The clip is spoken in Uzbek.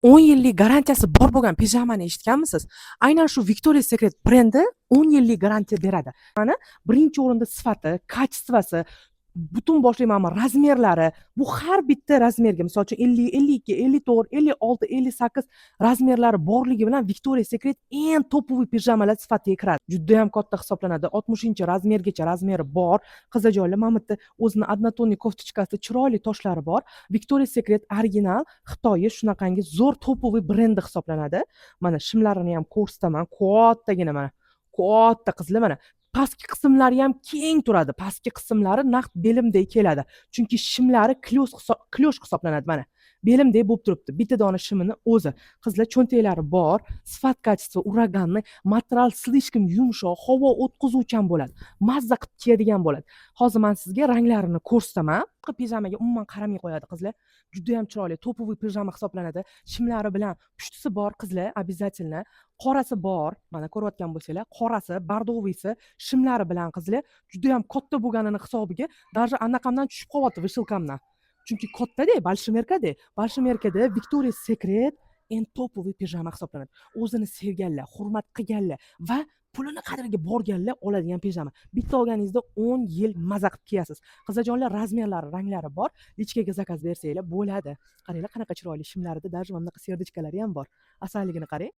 10 yillik garantiyasi bor bo'lgan pijamani eshitganmisiz? Aynan shu Victoria's Secret brendi 10 yillik garantiya beradi. Mana birinchi o'rinda sifati, kачествоsi, butun boshlaymanmi razmerlari, bu har bitta razmerga, misol uchun 50, 52, 54, 56, 58 razmerlari borligi bilan Victoria's Secret eng topoviy pijamalar sifatiga kiradi. Juda ham katta hisoblanadi. 60-razmergacha razmeri bor. Qizajonlar, mana bu yerda o'zini однотонный koftichkasi, chiroyli toshlari bor. Victoria's Secret original Xitoyi shunaqangi zo'r topoviy brendi hisoblanadi. Mana shimlarini ham ko'rsataman. Kattagina mana. Katta qizlar mana. Pastki qismlari ham keng turadi. Pastki qismlari naq belimdek keladi. Chunki shimlari klyosh hisoblanadi mana. Belimdek bo'lib turibdi. Bitta dona shimini o'zi. Qizlar cho'ntaklari bor, sifat kачество uraganli, material slishkim yumshoq, havo o'tkazuvchan bo'ladi. Mazza qilib kiyadigan bo'ladi. Hozir men sizga ranglarini ko'rsataman. Pijamaga umuman qaramay qo'yadi qizlar. Juda ham chiroyli, topoviy pijama hisoblanadi. Shimlari bilan pushtisi bor qizlar, обязательно. Qorasi bor. Mana ko'rayotgan bo'lsanglar, qorasi, bardoviysi, shimlari bilan qizlar juda ham katta bo'lganini hisobiga даже anaqamdan tushib qolyapti vishilkamdan. Chunki katta-da, balshimerka-da. Balshimerkada Victoria's Secret eng topoviy pijama hisoblanadi. O'zini sevganlar, hurmat qilganlar va pulini qadriga borganlar oladigan pijama. Bitta olganingizda 10 yil maza qilib kiyasiz. Qizajonlar, razmerlari, ranglari bor. Lichkaga zakaz bersanglar bo'ladi. Qaranglar qanaqa chiroyli shimlarida, даже mana bunaqa serdichkalari ham bor. Asalligini qarang.